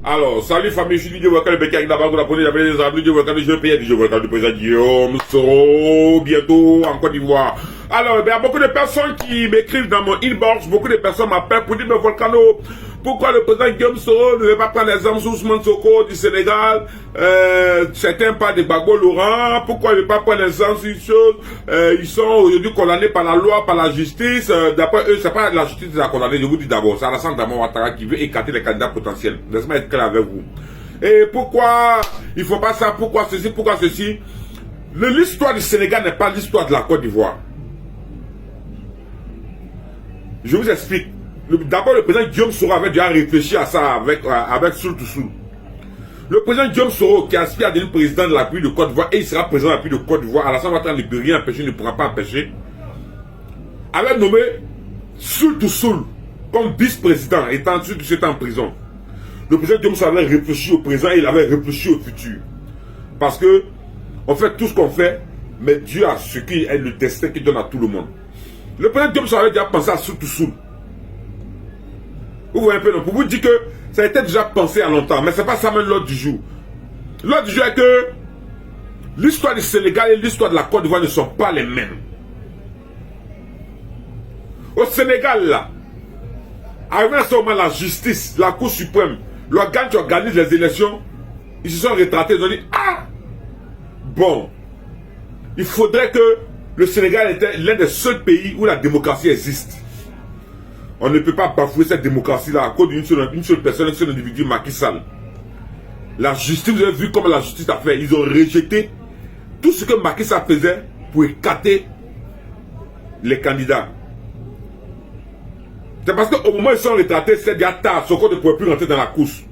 Alors, salut famille, je suis Didier Volcan, le bec avec d'abord, vous l'apprenez, j'appelle les amis, Didier Volcan, le jeu pays, Didier Volcan, le président Guillaume Soro, bientôt en Côte d'Ivoire. Alors, il y a beaucoup de personnes qui m'écrivent dans mon inbox, beaucoup de personnes m'appellent pour dire, mais Volcano, pourquoi le président Guillaume Soro ne veut pas prendre l'exemple sous Ousmane Sonko du Sénégal, certains parlent de Gbagbo Laurent, pourquoi il ne veut pas prendre l'exemple sur une chose, ils sont aujourd'hui condamnés par la loi, par la justice, d'après eux, c'est pas la justice qui les a condamnés, je vous dis d'abord, c'est Alassane Dramane Ouattara qui veut écarter les candidats potentiels, laissez-moi être clair avec vous. Et pourquoi il ne faut pas ça, pourquoi ceci, l'histoire du Sénégal n'est pas l'histoire de la Côte d'Ivoire. Je vous explique. D'abord, le président Guillaume Soro avait déjà réfléchi à ça avec Soul to Soul. Le président Guillaume Soro, qui aspire à devenir président de la République de Côte d'Ivoire, et il sera président de la République de Côte d'Ivoire, Alassane Ouattara ne peut rien empêcher, ne pourra pas empêcher, avait nommé Soul to Soul comme vice-président, étant Soul to Soul en prison. Le président Guillaume Soro avait réfléchi au présent et il avait réfléchi au futur. Parce que, on fait tout ce qu'on fait, mais Dieu a ce qui est le destin qu'il donne à tout le monde. Le président Guillaume Soro avait déjà pensé à Soul to Soul. Vous voyez un peu, non? Pour vous dire que ça a été déjà pensé à longtemps, mais ce n'est pas ça même l'ordre du jour. L'ordre du jour est que l'histoire du Sénégal et l'histoire de la Côte d'Ivoire ne sont pas les mêmes. Au Sénégal, là, arrivé à ce moment, la justice, la Cour suprême, l'organe qui organise les élections, ils se sont rétractés, ils ont dit, ah, bon, il faudrait que le Sénégal était l'un des seuls pays où la démocratie existe. On ne peut pas bafouer cette démocratie-là à cause d'une seule personne, un seul individu, Macky Sall. La justice, vous avez vu comment la justice a fait. Ils ont rejeté tout ce que Macky Sall faisait pour écarter les candidats. C'est parce qu'au moment où ils sont retraités, c'est déjà tard. Sonko ne pouvait plus rentrer dans la course.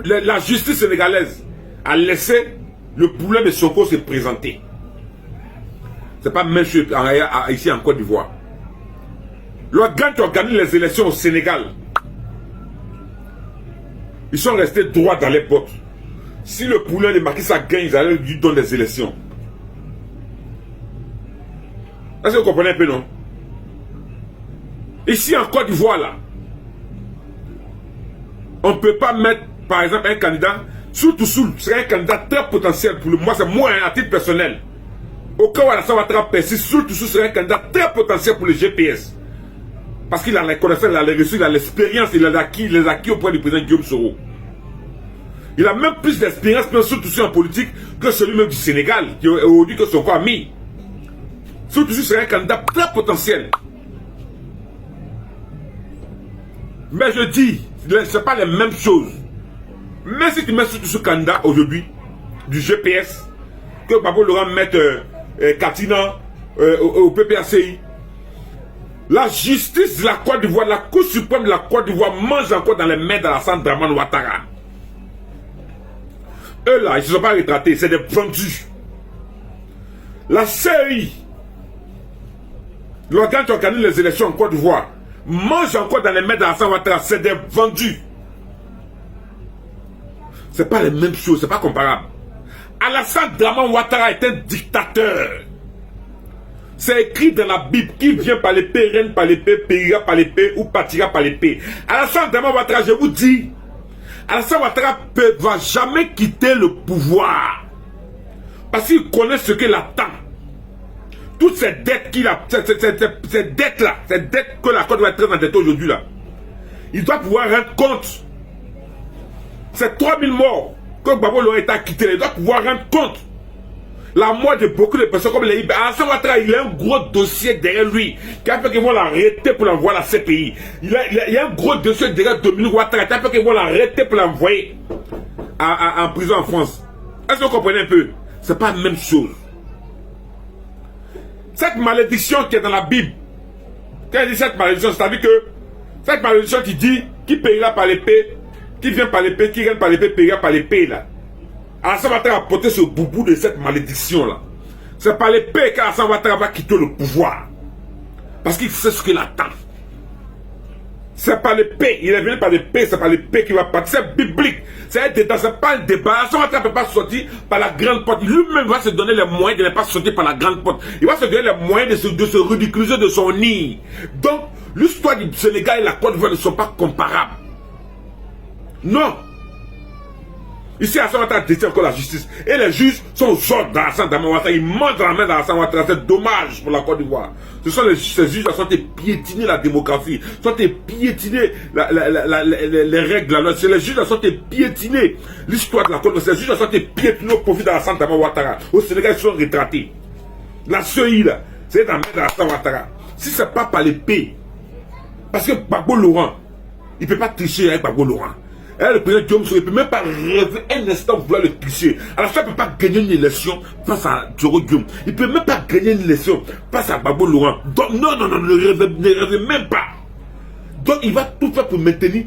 La justice sénégalaise a laissé le problème de Sonko se présenter. C'est pas même chose ici en Côte d'Ivoire. L'organe qui organise les élections au Sénégal, ils sont restés droits dans les bottes. Si le poulet de Macky Sall gagne, ils allaient lui donner des élections. Est-ce que vous comprenez un peu, non? Ici en Côte d'Ivoire, là, on ne peut pas mettre, par exemple, un candidat, Soul to Soul serait un candidat très potentiel pour moi, c'est moi, à titre personnel. Au cas où Alassane Ouattara persiste, Soul to Soul serait un candidat très potentiel pour le GPS. Parce qu'il a les connaissances, il a les ressources, il a l'expérience, il a les acquis auprès du président Guillaume Soro. Il a même plus d'expérience, surtout en politique, que celui-même du Sénégal, qui aujourd'hui que son corps a mis. Surtout serait un candidat très potentiel. Mais je dis, ce n'est pas les mêmes choses. Mais si tu mets surtout ce candidat aujourd'hui, du GPS, que Gbagbo Laurent mette Katina au PPACI, la justice de la Côte d'Ivoire, la Cour suprême de la Côte d'Ivoire mange encore dans les mains d'Alassane Dramane Ouattara. Eux là, ils ne se sont pas retraités, c'est des vendus. La CEI, l'organe qui organise les élections en Côte d'Ivoire, mange encore dans les mains d'Alassane Ouattara, c'est des vendus. Ce n'est pas les mêmes choses, ce n'est pas comparable. Alassane Dramane Ouattara est un dictateur. C'est écrit dans la Bible, qui vient par l'épée, règne par l'épée, périra par l'épée ou partira par l'épée. Alassane Dramane Ouattara, je vous dis, Alassane Ouattara ne va jamais quitter le pouvoir. Parce qu'il connaît ce qu'il attend. Toutes ces dettes qu'il a, ces dettes-là, ces dettes que la Côte d'Ivoire est très endettée aujourd'hui là, il doit pouvoir rendre compte. Ces 3000 morts que Gbagbo Laurent a quitté, il doit pouvoir rendre compte. La mort de beaucoup de personnes comme les Ibé. Alassane Ouattara, il a un gros dossier derrière lui qui a fait qu'ils vont l'arrêter pour l'envoyer à la CPI. Il y a un gros dossier derrière Dominique Ouattara qui a fait qu'ils vont l'arrêter pour l'envoyer en prison en France. Est-ce que vous comprenez un peu? Ce n'est pas la même chose. Cette malédiction qui est dans la Bible, quand il dit cette malédiction, c'est-à-dire que cette malédiction qui dit qui payera par l'épée, qui vient par l'épée, qui vient par l'épée, payera par l'épée là. Alassane Ouattara a porté ce boubou de cette malédiction là. C'est par l'épée qu'Alassane Ouattara va quitter le pouvoir. Parce qu'il sait ce qu'il attend. C'est par l'épée, il est venu par l'épée, c'est par l'épée qu'il va partir. C'est biblique, c'est pas un débat. Alassane Ouattara ne peut pas sortir par la grande porte. Lui-même va se donner les moyens de ne pas sortir par la grande porte. Il va se donner les moyens de se ridiculiser de son nid. Donc, l'histoire du Sénégal et la Côte d'Ivoire ne sont pas comparables. Non. Ici, Alassane Ouattara détient encore la justice. Et les juges sont aux ordres d'Alassane Ouattara. Ils mangent la main d'Alassane Ouattara. C'est dommage pour la Côte d'Ivoire. Ces juges qui sont piétiner la démocratie, sont piétiner les règles de la loi. C'est les juges qui sont piétiner l'histoire de la Côte d'Ivoire. Ces juges qui sont piétiner au profit d'Alassane Ouattara. Au Sénégal, ils sont retraités. La CEI, là, c'est dans la main d'Alassane Ouattara. Si ce n'est pas par l'épée, parce que Gbagbo Laurent, il ne peut pas tricher avec Gbagbo Laurent. Et le président Guillaume Soro ne peut même pas rêver un instant vouloir le tricher. Alors ça ne peut pas gagner une élection face à Soro Guillaume. Il ne peut même pas gagner une élection face à Gbagbo Laurent. Donc non, ne rêvez même pas. Donc il va tout faire pour maintenir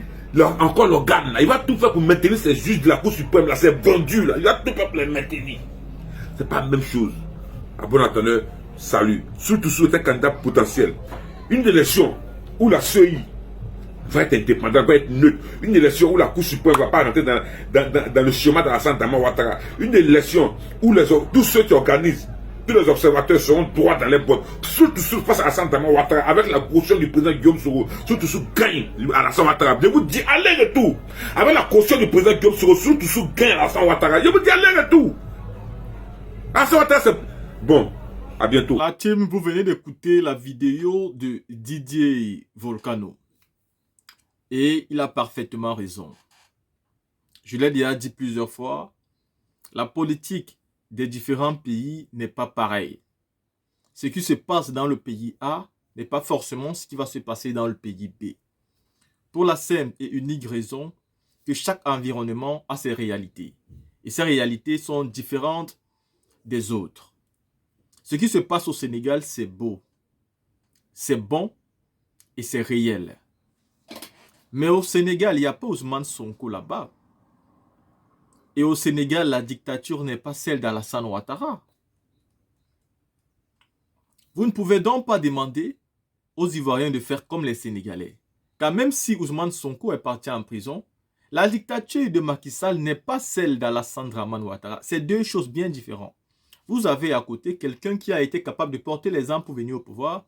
encore l'organe. Il va tout faire pour maintenir ces juges de la Cour suprême, là, ces vendus là. Il va tout faire pour les maintenir. C'est pas la même chose. À bon entendeur, salut. Surtout sur un candidat potentiel. Une élection où la CEI va être indépendante, va être neutre. Une élection où la Cour suprême ne va pas rentrer dans le schéma d'Alassane Ouattara. Une élection où tous ceux qui organisent, tous les observateurs seront droits dans les bottes. Surtout face à Alassane Ouattara, avec la caution du président Guillaume Soro, surtout gagne Alassane Ouattara. Je vous dis aller-retour. Avec la caution du président Guillaume Soro, surtout gagne Alassane Ouattara. Je vous dis aller-retour. Alassane Ouattara, c'est... Bon, à bientôt. La team, vous venez d'écouter la vidéo de Didier Volcano. Et il a parfaitement raison. Je l'ai déjà dit plusieurs fois, la politique des différents pays n'est pas pareille. Ce qui se passe dans le pays A n'est pas forcément ce qui va se passer dans le pays B. Pour la simple et unique raison que chaque environnement a ses réalités. Et ces réalités sont différentes des autres. Ce qui se passe au Sénégal, c'est beau, c'est bon et c'est réel. Mais au Sénégal, il n'y a pas Ousmane Sonko là-bas. Et au Sénégal, la dictature n'est pas celle d'Alassane Ouattara. Vous ne pouvez donc pas demander aux Ivoiriens de faire comme les Sénégalais. Car même si Ousmane Sonko est parti en prison, la dictature de Macky Sall n'est pas celle d'Alassane Ouattara. C'est deux choses bien différentes. Vous avez à côté quelqu'un qui a été capable de porter les armes pour venir au pouvoir.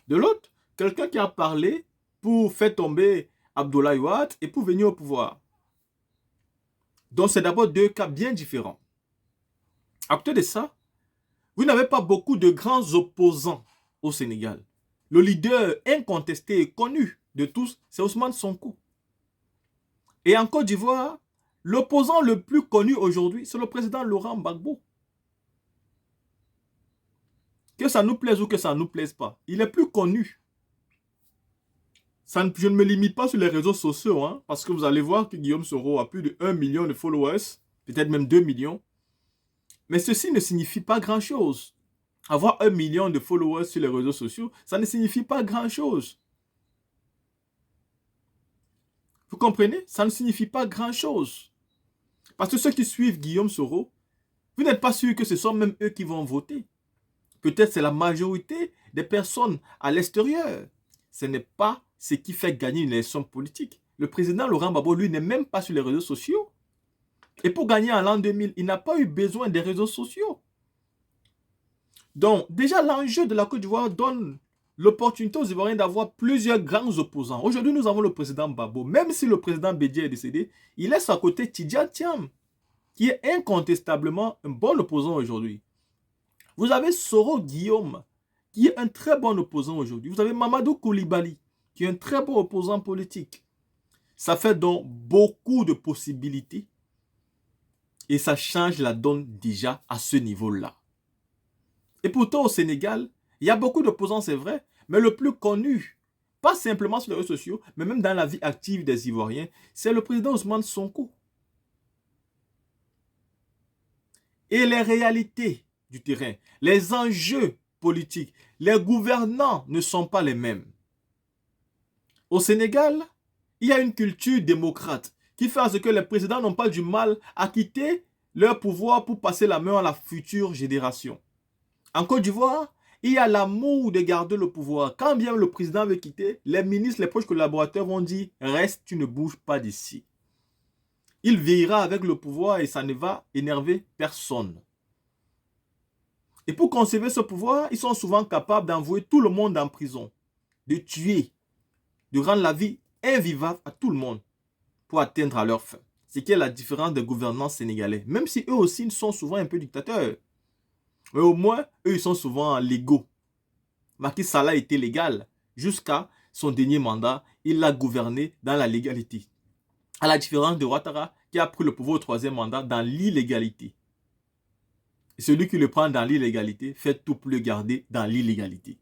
De l'autre, quelqu'un qui a parlé pour faire tomber Abdoulaye Wade et pour venir au pouvoir. Donc c'est d'abord deux cas bien différents. À côté de ça, vous n'avez pas beaucoup de grands opposants au Sénégal. Le leader incontesté et connu de tous, c'est Ousmane Sonko. Et en Côte d'Ivoire, l'opposant le plus connu aujourd'hui, c'est le président Laurent Gbagbo. Que ça nous plaise ou que ça ne nous plaise pas, il est plus connu. Je ne me limite pas sur les réseaux sociaux, hein, parce que vous allez voir que Guillaume Soro a plus de 1 million de followers, peut-être même 2 millions. Mais ceci ne signifie pas grand-chose. Avoir 1 million de followers sur les réseaux sociaux, ça ne signifie pas grand-chose. Vous comprenez? Ça ne signifie pas grand-chose. Parce que ceux qui suivent Guillaume Soro, vous n'êtes pas sûr que ce sont même eux qui vont voter. Peut-être c'est la majorité des personnes à l'extérieur. Ce n'est pas ce qui fait gagner une élection politique. Le président Laurent Gbagbo, lui, n'est même pas sur les réseaux sociaux. Et pour gagner en l'an 2000, il n'a pas eu besoin des réseaux sociaux. Donc, déjà, l'enjeu de la Côte d'Ivoire donne l'opportunité aux Ivoiriens d'avoir plusieurs grands opposants. Aujourd'hui, nous avons le président Gbagbo. Même si le président Bédié est décédé, il laisse à côté Tidjane Thiam, qui est incontestablement un bon opposant aujourd'hui. Vous avez Soro Guillaume, qui est un très bon opposant aujourd'hui. Vous avez Mamadou Koulibaly, qui est un très bon opposant politique. Ça fait donc beaucoup de possibilités et ça change la donne déjà à ce niveau-là. Et pourtant au Sénégal, il y a beaucoup d'opposants, c'est vrai, mais le plus connu, pas simplement sur les réseaux sociaux, mais même dans la vie active des Ivoiriens, c'est le président Ousmane Sonko. Et les réalités du terrain, les enjeux politiques, les gouvernants ne sont pas les mêmes. Au Sénégal, il y a une culture démocrate qui fait à ce que les présidents n'ont pas du mal à quitter leur pouvoir pour passer la main à la future génération. En Côte d'Ivoire, il y a l'amour de garder le pouvoir. Quand bien le président veut quitter, les ministres, les proches collaborateurs vont dire « Reste, tu ne bouges pas d'ici ». Il veillera avec le pouvoir et ça ne va énerver personne. Et pour conserver ce pouvoir, ils sont souvent capables d'envoyer tout le monde en prison, de tuer, de rendre la vie invivable à tout le monde. pour atteindre à leur fin. C'est qui est la différence des gouvernants sénégalais. Même si eux aussi sont souvent un peu dictateurs. Mais au moins, eux, ils sont souvent légaux. Macky Sall était légal. Jusqu'à son dernier mandat, il a gouverné dans la légalité. À la différence de Ouattara, qui a pris le pouvoir au troisième mandat dans l'illégalité. Et celui qui le prend dans l'illégalité fait tout pour le garder dans l'illégalité.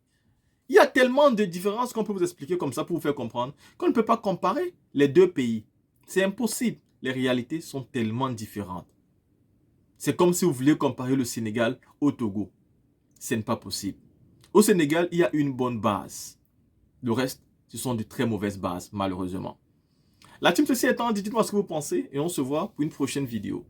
Il y a tellement de différences qu'on peut vous expliquer comme ça pour vous faire comprendre qu'on ne peut pas comparer les deux pays. C'est impossible. Les réalités sont tellement différentes. C'est comme si vous vouliez comparer le Sénégal au Togo. Ce n'est pas possible. Au Sénégal, il y a une bonne base. Le reste, ce sont de très mauvaises bases, malheureusement. La team ceci étant, dites-moi ce que vous pensez et on se voit pour une prochaine vidéo.